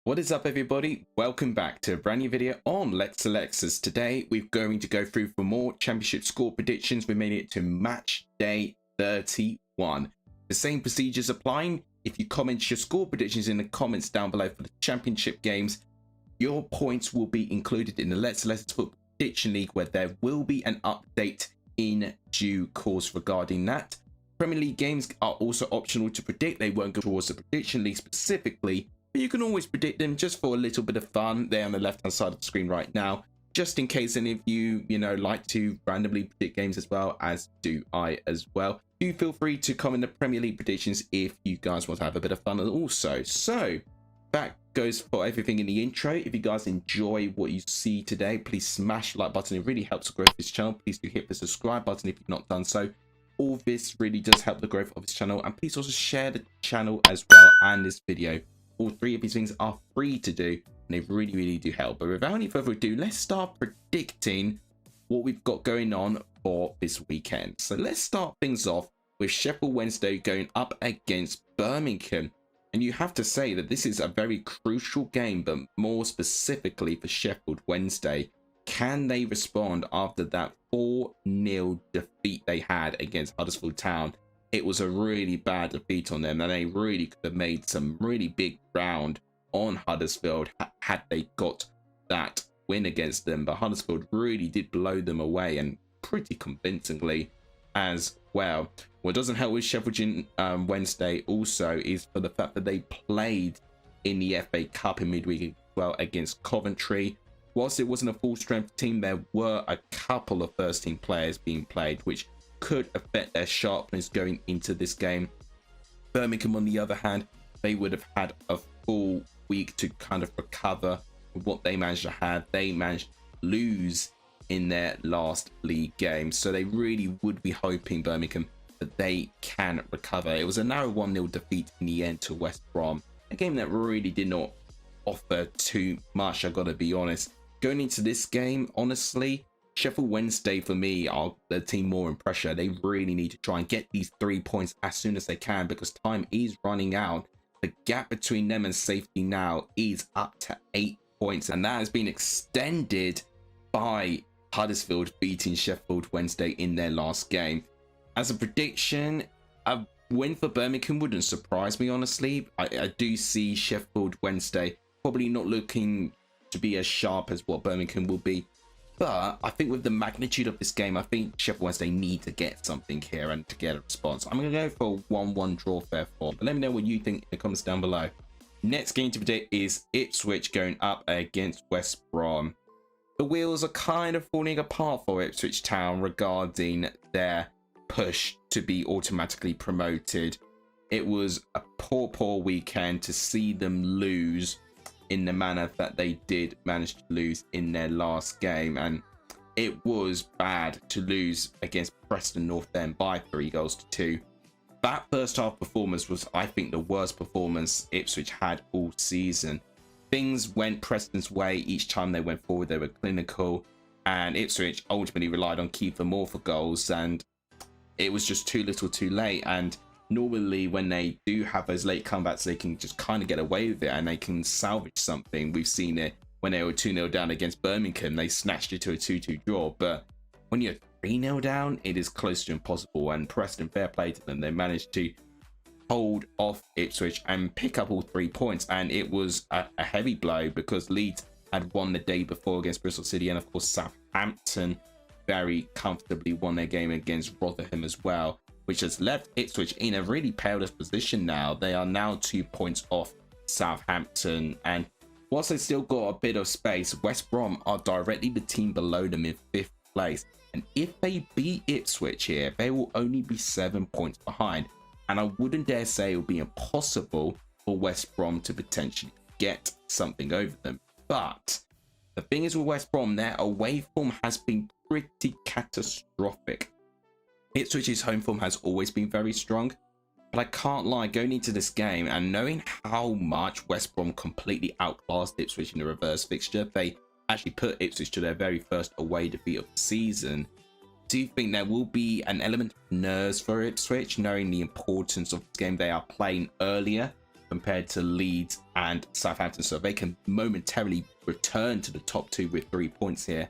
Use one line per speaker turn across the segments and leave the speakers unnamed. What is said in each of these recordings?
What is up, everybody? Welcome back to a brand new video on Let's Alexas. Today we're going to go through for more championship score predictions. We made it to match day 31. The same procedures applying. If you comment your score predictions in the comments down below for the championship games, your points will be included in the Let's Alexas Football Prediction League, where there will be an update in due course regarding that. Premier League games are also optional to predict. They won't go towards the prediction league specifically, but you can always predict them just for a little bit of fun. They're on the left hand side of the screen right now, just in case any of you like to randomly predict games, as well as do I as well. Do feel free to comment the Premier League predictions if you guys want to have a bit of fun also. So that goes for everything in the intro. If you guys enjoy what you see today, please smash the like button. It really helps the growth of this channel. Please do hit the subscribe button if you've not done so. All this really does help the growth of this channel, and please also share the channel as well and this video. All three of these things are free to do, and they really do help. But without any further ado, let's start predicting what we've got going on for this weekend. So let's start things off with Sheffield Wednesday going up against Birmingham. And you have to say that this is a very crucial game, but more specifically for Sheffield Wednesday. Can they respond after that 4-0 defeat they had against Huddersfield Town? It was a really bad defeat on them, and they really could have made some really big ground on Huddersfield had they got that win against them. But Huddersfield really did blow them away, and pretty convincingly as well. What doesn't help with Sheffield Wednesday also is for the fact that they played in the FA Cup in midweek as well against Coventry. Whilst it wasn't a full strength team, there were a couple of first team players being played, which could affect their sharpness going into this game. Birmingham, on the other hand, they would have had a full week to kind of recover what they managed to have. They managed to lose in their last league game, so they really would be hoping, Birmingham, that they can recover. It was a narrow 1-0 defeat in the end to West Brom, a game that really did not offer too much, I gotta be honest. Going into this game, honestly, Sheffield Wednesday for me are the team more in pressure. They really need to try and get these 3 points as soon as they can, because time is running out. The gap between them and safety now is up to 8 points, and that has been extended by Huddersfield beating Sheffield Wednesday in their last game. As a prediction, a win for Birmingham wouldn't surprise me, honestly. I do see Sheffield Wednesday probably not looking to be as sharp as what Birmingham will be. But I think with the magnitude of this game, I think Sheffield Wednesday need to get something here and to get a response. I'm going to go for a 1-1 draw, therefore. But let me know what you think in the comments down below. Next game to predict is Ipswich going up against West Brom. The wheels are kind of falling apart for Ipswich Town regarding their push to be automatically promoted. It was a poor weekend to see them lose in the manner that they did manage to lose in their last game, and it was bad to lose against Preston North End by 3-2. That first half performance was, I think, the worst performance Ipswich had all season. Things went Preston's way each time they went forward. They were clinical, and Ipswich ultimately relied on Kiefer Moore for goals, and it was just too little too late. And normally when they do have those late comebacks, they can just kind of get away with it and they can salvage something. We've seen it when they were 2-0 down against Birmingham. They snatched it to a 2-2 draw. But when you're 3-0 down, it is close to impossible. And Preston, fair play to them, they managed to hold off Ipswich and pick up all 3 points. And it was a heavy blow, because Leeds had won the day before against Bristol City, and of course Southampton very comfortably won their game against Rotherham as well, which has left Ipswich in a really perilous position now. They are now 2 points off Southampton, and whilst they still got a bit of space, West Brom are directly the team below them in 5th place. And if they beat Ipswich here, they will only be 7 points behind. And I wouldn't dare say it would be impossible for West Brom to potentially get something over them. But the thing is with West Brom, their away form has been pretty catastrophic. Ipswich's home form has always been very strong, but I can't lie, going into this game and knowing how much West Brom completely outclassed Ipswich in the reverse fixture, they actually put Ipswich to their very first away defeat of the season. Do you think there will be an element of nerves for Ipswich, knowing the importance of this game they are playing earlier compared to Leeds and Southampton, so they can momentarily return to the top two with 3 points here.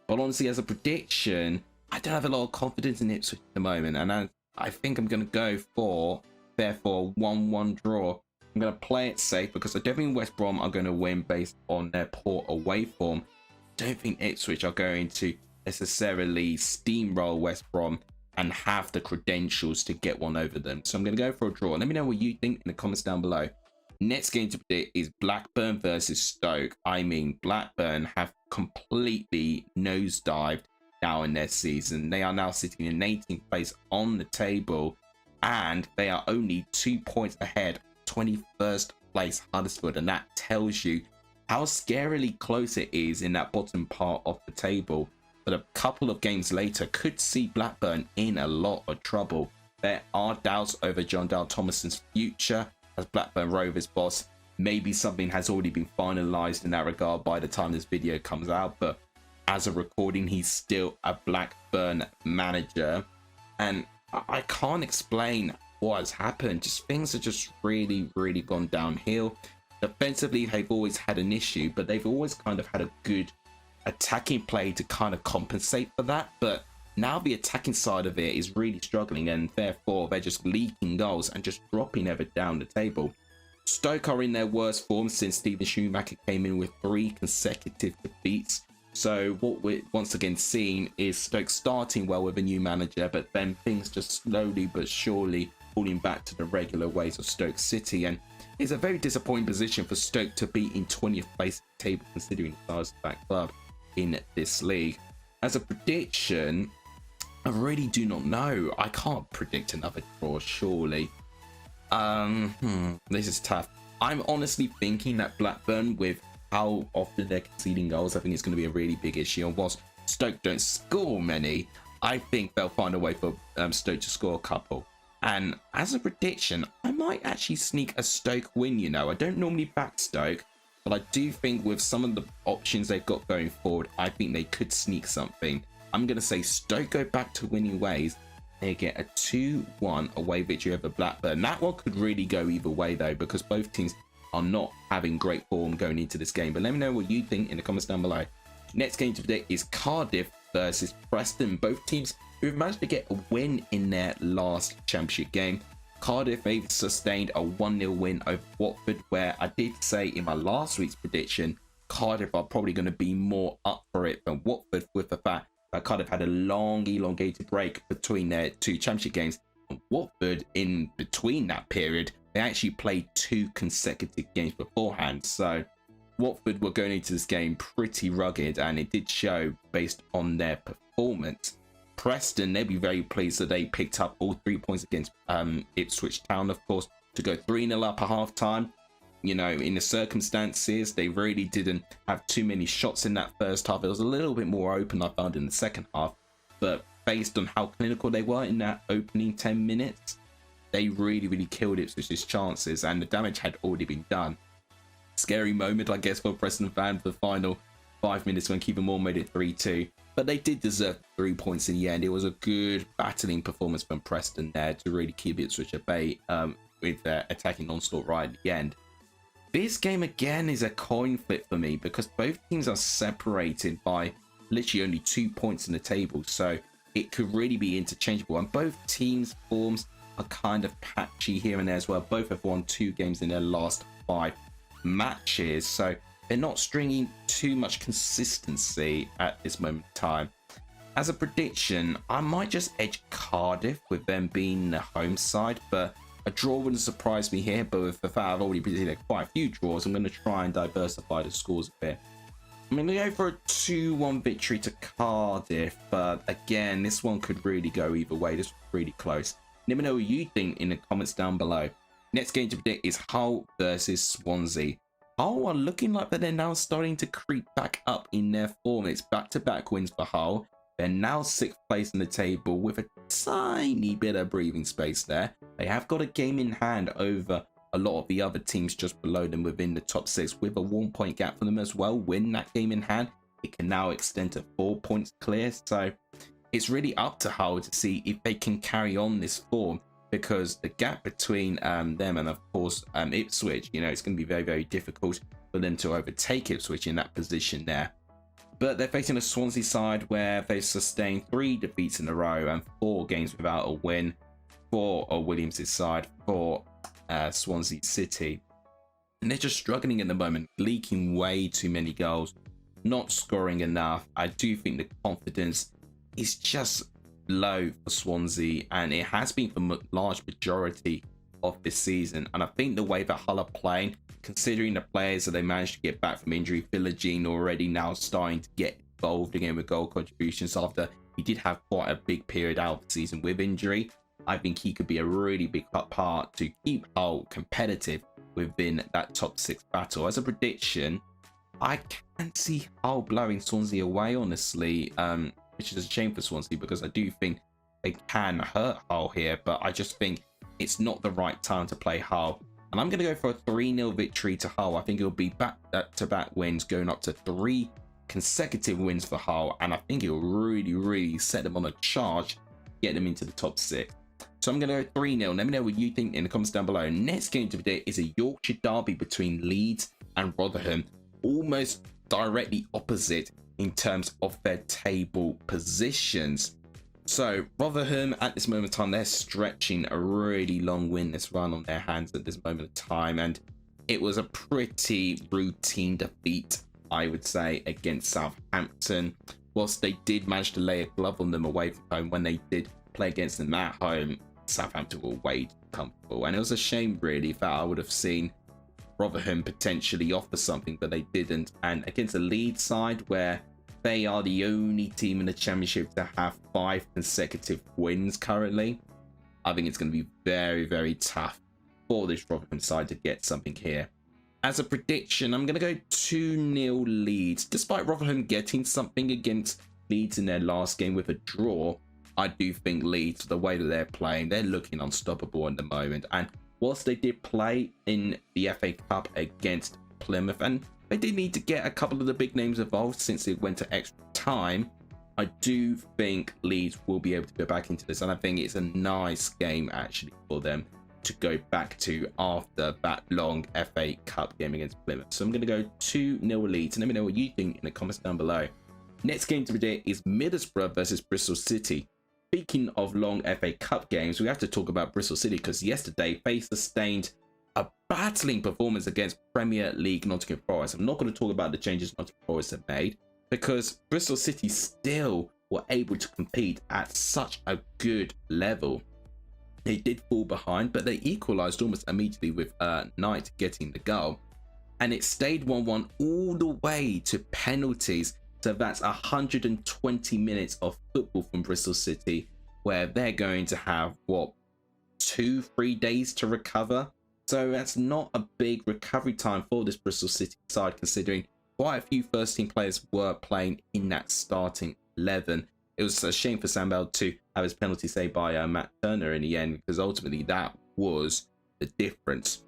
But honestly, as a prediction, I don't have a lot of confidence in Ipswich at the moment, and I think I'm going to go for, therefore, 1-1 draw. I'm going to play it safe because I don't think West Brom are going to win based on their poor away form. I don't think Ipswich are going to necessarily steamroll West Brom and have the credentials to get one over them. So I'm going to go for a draw. Let me know what you think in the comments down below. Next game to predict is Blackburn versus Stoke. I mean, Blackburn have completely nosedived now in their season. They are now sitting in 18th place on the table, and they are only 2 points ahead of 21st place Huddersfield, and that tells you how scarily close it is in that bottom part of the table. But a couple of games later could see Blackburn in a lot of trouble. There are doubts over John Dale Thomason's future as Blackburn Rovers boss. Maybe something has already been finalised in that regard by the time this video comes out, but as a recording, he's still a Blackburn manager, and I can't explain what has happened. Just things have just really gone downhill. Defensively, they've always had an issue, but they've always kind of had a good attacking play to kind of compensate for that. But now the attacking side of it is really struggling, and therefore they're just leaking goals and just dropping ever down the table. Stoke are in their worst form since Steven Schumacher came in with 3 consecutive defeats. So what we're once again seeing is Stoke starting well with a new manager, but then things just slowly but surely falling back to the regular ways of Stoke City. And it's a very disappointing position for Stoke to be in 20th place at the table, considering the size of that club in this league. As a prediction, I really do not know. I can't predict another draw, surely. This is tough. I'm honestly thinking that Blackburn, with how often they're conceding goals, I think it's going to be a really big issue. And whilst Stoke don't score many, I think they'll find a way for Stoke to score a couple. And as a prediction, I might actually sneak a Stoke win, you know. I don't normally back Stoke, but I do think with some of the options they've got going forward, I think they could sneak something. I'm going to say Stoke go back to winning ways. They get a 2-1 away victory over Blackburn. That one could really go either way, though, because both teams are not having great form going into this game. But let me know what you think in the comments down below. Next game to predict is Cardiff versus Preston. Both teams who've managed to get a win in their last championship game. Cardiff, they've sustained a 1-0 win over Watford, where I did say in my last week's prediction, Cardiff are probably going to be more up for it than Watford, with the fact that Cardiff had a long, elongated break between their 2 championship games. And Watford, in between that period, they actually played 2 consecutive games beforehand. So Watford were going into this game pretty rugged, and it did show based on their performance. Preston, they'll be very pleased that they picked up all 3 points against Ipswich Town, of course, to go 3-0 up at half time. You know, in the circumstances, they really didn't have too many shots in that first half. It was a little bit more open, I found, in the second half. But based on how clinical they were in that opening 10 minutes, they really killed Ipswich's chances, and the damage had already been done. Scary moment, I guess, for Preston fans, the final 5 minutes when Keeper Moore made it 3-2. But they did deserve 3 points in the end. It was a good battling performance from Preston there to really keep Ipswich at bay with their attacking onslaught right at the end. This game again is a coin flip for me because both teams are separated by literally only 2 points in the table. So it could really be interchangeable. And both teams' forms are kind of patchy here and there as well. Both have won 2 games in their last 5 matches. So they're not stringing too much consistency at this moment in time. As a prediction, I might just edge Cardiff with them being the home side, but a draw wouldn't surprise me here. But with the fact I've already predicted quite a few draws, I'm going to try and diversify the scores a bit. I'm going to go for a 2-1 victory to Cardiff, but again, this one could really go either way. This was really close. Let me know what you think in the comments down below. Next game to predict is Hull versus Swansea. Hull are looking like that they're now starting to creep back up in their form. It's back-to-back wins for Hull. They're now 6th place in the table with a tiny bit of breathing space there. They have got a game in hand over a lot of the other teams just below them within the top 6, with a 1-point gap for them as well. Win that game in hand, it can now extend to 4 points clear. So it's really up to Hull to see if they can carry on this form. because the gap between them and of course Ipswich, it's going to be very, very difficult for them to overtake Ipswich in that position there. But they're facing a Swansea side where they've sustained 3 defeats in a row and 4 games without a win for Williams' side, for Swansea City. And they're just struggling at the moment, leaking way too many goals, not scoring enough. I do think the confidence is just low for Swansea, and it has been for a large majority of this season. And I think the way that Hull are playing, considering the players that they managed to get back from injury, Philogene already now starting to get involved again with goal contributions after he did have quite a big period out of the season with injury. I think he could be a really big part to keep Hull competitive within that top 6 battle. As a prediction, I can see Hull blowing Swansea away, honestly, which is a shame for Swansea because I do think they can hurt Hull here, but I just think it's not the right time to play Hull. And I'm going to go for a 3-0 victory to Hull. I think it'll be back-to-back wins, going up to 3 consecutive wins for Hull, and I think it'll really, really set them on a charge, get them into the top 6. So I'm going to go 3-0. Let me know what you think in the comments down below. Next game to today is a Yorkshire derby between Leeds and Rotherham, almost directly opposite in terms of their table positions. So Rotherham at this moment in time, they're stretching a really long winless run on their hands at this moment of time, and it was a pretty routine defeat, I would say, against Southampton. Whilst they did manage to lay a glove on them away from home, when they did play against them at home, Southampton were way too comfortable, and it was a shame really that I would have seen Rotherham potentially offer something, but they didn't. And against the Leeds side, where they are the only team in the Championship to have 5 consecutive wins currently, I think it's going to be very, very tough for this Rotherham side to get something here. As a prediction, I'm going to go 2-0 Leeds. Despite Rotherham getting something against Leeds in their last game with a draw, I do think Leeds, the way that they're playing, they're looking unstoppable at the moment. And whilst they did play in the FA Cup against Plymouth, and they did need to get a couple of the big names involved since it went to extra time, I do think Leeds will be able to go back into this, and I think it's a nice game actually for them to go back to after that long FA Cup game against Plymouth. So I'm going to go 2-0 Leeds, and let me know what you think in the comments down below. Next game to today is Middlesbrough versus Bristol City. Speaking of long FA Cup games, we have to talk about Bristol City because yesterday they sustained a battling performance against Premier League Nottingham Forest. I'm not going to talk about the changes Nottingham Forest have made because Bristol City still were able to compete at such a good level. They did fall behind, but they equalised almost immediately with Knight getting the goal. And it stayed 1-1 all the way to penalties. So that's 120 minutes of football from Bristol City, where they're going to have, what, 2-3 days to recover? So that's not a big recovery time for this Bristol City side, considering quite a few first-team players were playing in that starting 11. It was a shame for Sam Bell to have his penalty saved by Matt Turner in the end, because ultimately that was the difference.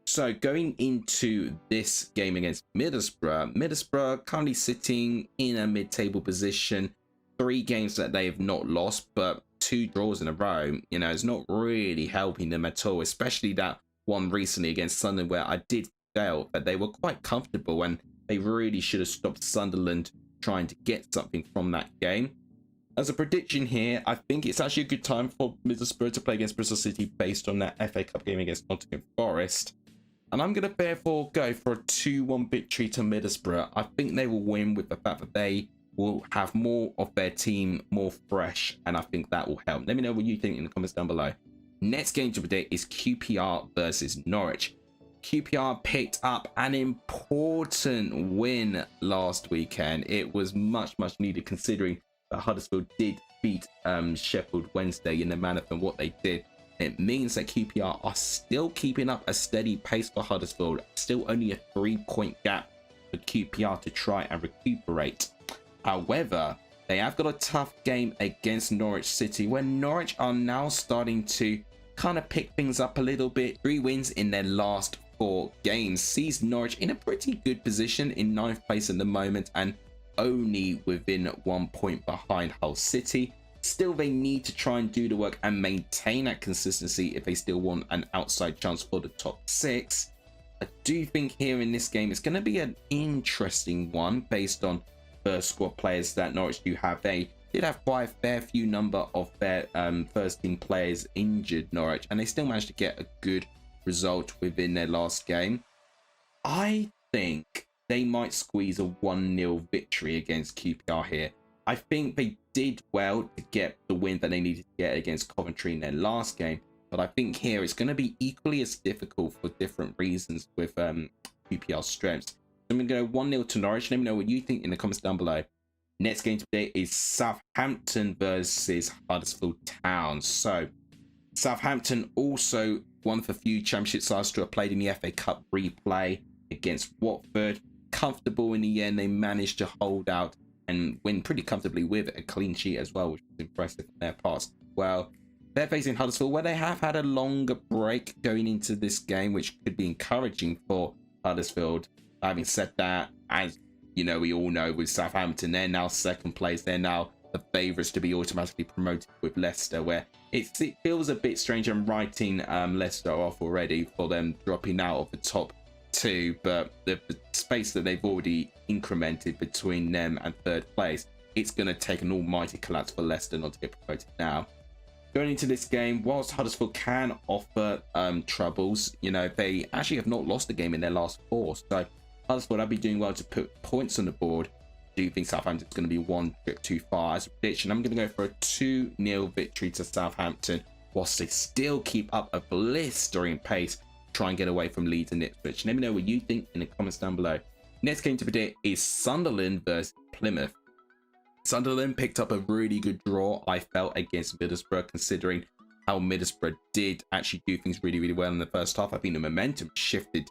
So going into this game against Middlesbrough currently sitting in a mid-table position, 3 games that they have not lost, but 2 draws in a row. It's not really helping them at all, especially that one recently against Sunderland, where I did feel that they were quite comfortable and they really should have stopped Sunderland trying to get something from that game. As a prediction here, I think it's actually a good time for Middlesbrough to play against Bristol City based on that FA Cup game against Nottingham Forest. And I'm going to therefore go for a 2-1 victory to Middlesbrough. I think they will win with the fact that they will have more of their team more fresh, and I think that will help. Let me know what you think in the comments down below. Next game to predict is QPR versus Norwich. QPR picked up an important win last weekend. It was much, much needed considering that Huddersfield did beat Sheffield Wednesday in the manner from what they did. It means that QPR are still keeping up a steady pace for Huddersfield. Still only a 3-point gap for QPR to try and recuperate. However, they have got a tough game against Norwich City, where Norwich are now starting to kind of pick things up a little bit. 3 wins in their last 4 games sees Norwich in a pretty good position in 9th place at the moment and only within 1 point behind Hull City. Still, they need to try and do the work and maintain that consistency if they still want an outside chance for the top 6. I do think here in this game it's going to be an interesting one based on first squad players that Norwich do have. They did have quite a fair few number of their first team players injured, Norwich, and they still managed to get a good result within their last game. I think they might squeeze a 1-0 victory against QPR here. I think they did well to get the win that they needed to get against Coventry in their last game, but I think here it's going to be equally as difficult for different reasons with QPR's strengths. So I'm going to go 1-0 to Norwich. Let me know what you think in the comments down below. Next game today is Southampton versus Huddersfield Town. So Southampton, also one of the few championship sides to have played in the FA Cup replay against Watford. Comfortable in the end. They managed to hold out and win pretty comfortably with a clean sheet as well, which was impressive on their part. Well, they're facing Huddersfield, where they have had a longer break going into this game, which could be encouraging for Huddersfield. Having said that, as you know, we all know with Southampton, they're now second place. They're now the favourites to be automatically promoted with Leicester, where it feels a bit strange. I'm writing Leicester off already for them dropping out of the top 2, but the space that they've already incremented between them and third place, it's going to take an almighty collapse for Leicester not to get promoted now. Going into this game, whilst Huddersfield can offer troubles, you know, they actually have not lost a game in their last 4, so Huddersfield, I'd be doing well to put points on the board. Do you think Southampton's going to be one trip too far? As a prediction, I'm going to go for a 2-0 victory to Southampton, whilst they still keep up a blistering pace, try and get away from Leeds and Ipswich. Let me know what you think in the comments down below. Next game to predict is Sunderland versus Plymouth. Sunderland picked up a really good draw, I felt, against Middlesbrough, considering how Middlesbrough did actually do things really, really well in the first half. I think the momentum shifted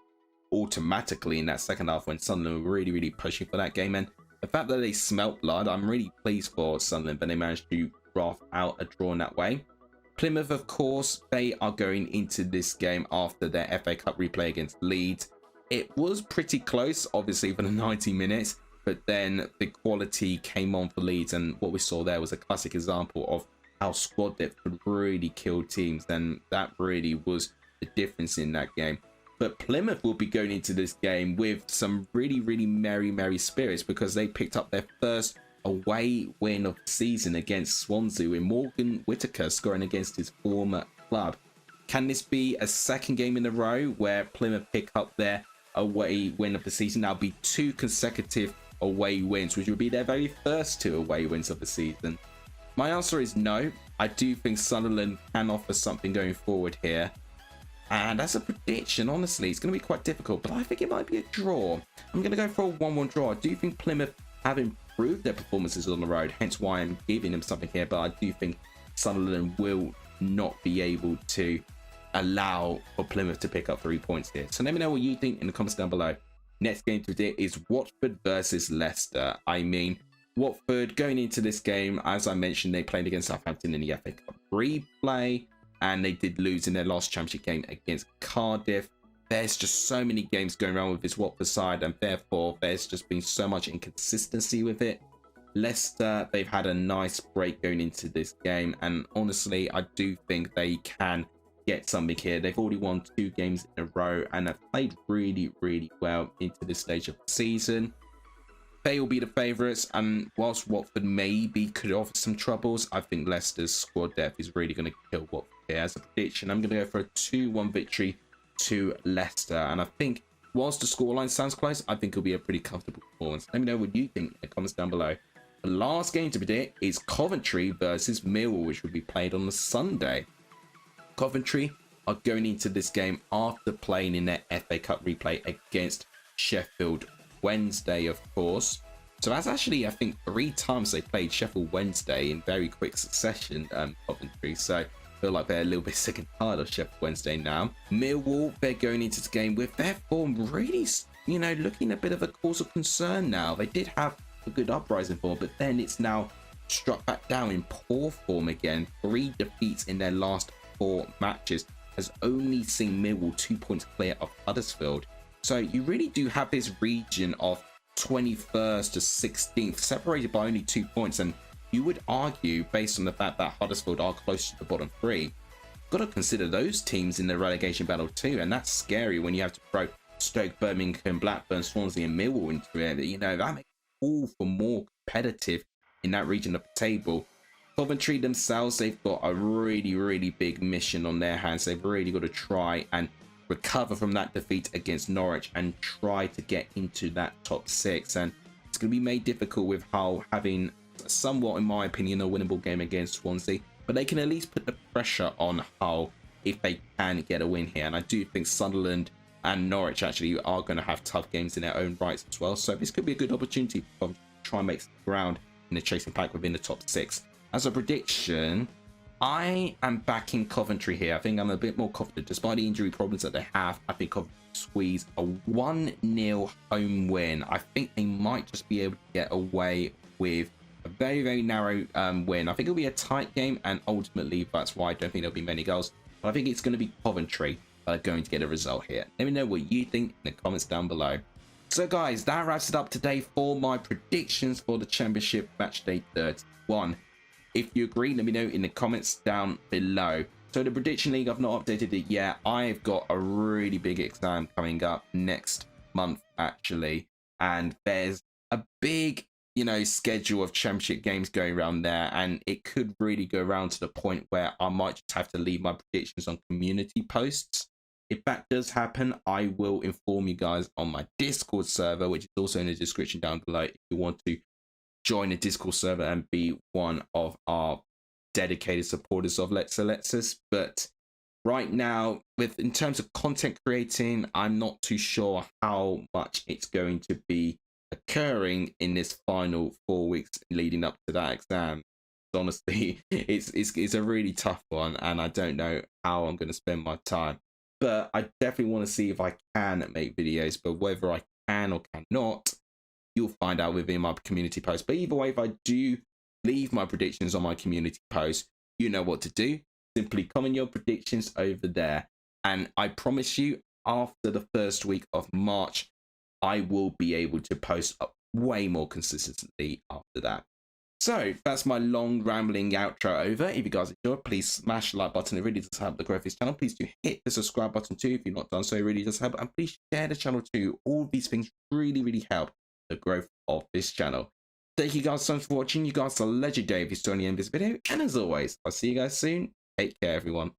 automatically in that second half when Sunderland were really, really pushing for that game. And the fact that they smelt blood, I'm really pleased for Sunderland, but they managed to draft out a draw in that way. Plymouth, of course, they are going into this game after their FA Cup replay against Leeds. It was pretty close, obviously, for the 90 minutes, but then the quality came on for Leeds, and what we saw there was a classic example of how squad depth could really kill teams, and that really was the difference in that game. But Plymouth will be going into this game with some really, really merry spirits, because they picked up their first away win of the season against Swansea, with Morgan Whittaker scoring against his former club. Can this be a second game in a row where Plymouth pick up their away win of the season? That'll be 2 consecutive away wins, which will be their very first 2 away wins of the season. My answer is no. I do think Sunderland can offer something going forward here. And as a prediction, honestly, it's going to be quite difficult, but I think it might be a draw. I'm going to go for a 1-1 draw. I do think Plymouth have improved their performances on the road, hence why I'm giving them something here, but I do think Sunderland will not be able to allow for Plymouth to pick up 3 points here. So let me know what you think in the comments down below. Next game to predict is Watford versus Leicester. I mean, Watford going into this game, as I mentioned, they played against Southampton in the FA Cup replay, and they did lose in their last championship game against Cardiff. There's just so many games going around with this Watford side, and therefore there's just been so much inconsistency with it. Leicester, they've had a nice break going into this game, and honestly, I do think they can get something here. They've already won 2 games in a row and have played really, really well into this stage of the season. They will be the favourites, and whilst Watford maybe could offer some troubles, I think Leicester's squad depth is really going to kill Watford here. As a prediction, I'm going to go for a 2-1 victory to Leicester, and I think whilst the scoreline sounds close, I think it'll be a pretty comfortable performance. Let me know what you think in the comments down below. The last game to predict is Coventry versus Millwall, which will be played on the Sunday. Coventry are going into this game after playing in their FA Cup replay against Sheffield Wednesday, of course. So that's actually, I think, 3 times they played Sheffield Wednesday in very quick succession, Coventry. So I feel like they're a little bit sick and tired of Sheffield Wednesday now. Millwall, they're going into the game with their form really, you know, looking a bit of a cause of concern now. They did have a good uprising form, but then it's now struck back down in poor form again. 3 defeats in their last 4 matches has only seen Millwall 2 points clear of Huddersfield. So you really do have this region of 21st to 16th separated by only 2 points, and you would argue, based on the fact that Huddersfield are close to the bottom three, got to consider those teams in the relegation battle too, and that's scary when you have to throw Stoke, Birmingham, Blackburn, Swansea, and Millwall into it. You know, that makes it all for more competitive in that region of the table. Coventry themselves, they've got a really big mission on their hands. They've really got to try and recover from that defeat against Norwich and try to get into that top six. And it's going to be made difficult with Hull having somewhat, in my opinion, a winnable game against Swansea. But they can at least put the pressure on Hull if they can get a win here. And I do think Sunderland and Norwich actually are going to have tough games in their own rights as well. So this could be a good opportunity to try and make some ground in the chasing pack within the top six. As a prediction, I am backing Coventry here. I think I'm a bit more confident. Despite the injury problems that they have, I think Coventry squeeze a 1-0 home win. I think they might just be able to get away with a very narrow win. I think it'll be a tight game, and ultimately that's why I don't think there'll be many goals. But I think it's going to be Coventry that are going to get a result here. Let me know what you think in the comments down below. So guys, that wraps it up today for my predictions for the Championship Match Day 31. If you agree, let me know in the comments down below. So the Prediction League, I've not updated it yet. I've got a really big exam coming up next month actually, and there's a big schedule of championship games going around there, and it could really go around to the point where I might just have to leave my predictions on community posts. If that does happen, I will inform you guys on my Discord server, which is also in the description down below if you want to join the Discord server and be one of our dedicated supporters of Let's Us. But right now, in terms of content creating, I'm not too sure how much it's going to be occurring in this final 4 weeks leading up to that exam. Honestly, it's a really tough one, and I don't know how I'm going to spend my time. But I definitely want to see if I can make videos, but whether I can or cannot, you'll find out within my community post. But either way, if I do leave my predictions on my community post, you know what to do. Simply comment your predictions over there, and I promise you, after the first week of March, I will be able to post up way more consistently after that. So that's my long rambling outro over. If you guys enjoyed, please smash the like button. It really does help the growth of this channel. Please do hit the subscribe button too if you've not done so. It really does help. And please share the channel too. All these things really help the growth of this channel. Thank you guys so much for watching. You guys are legendary if you're still on the end of this video. And as always, I'll see you guys soon. Take care, everyone.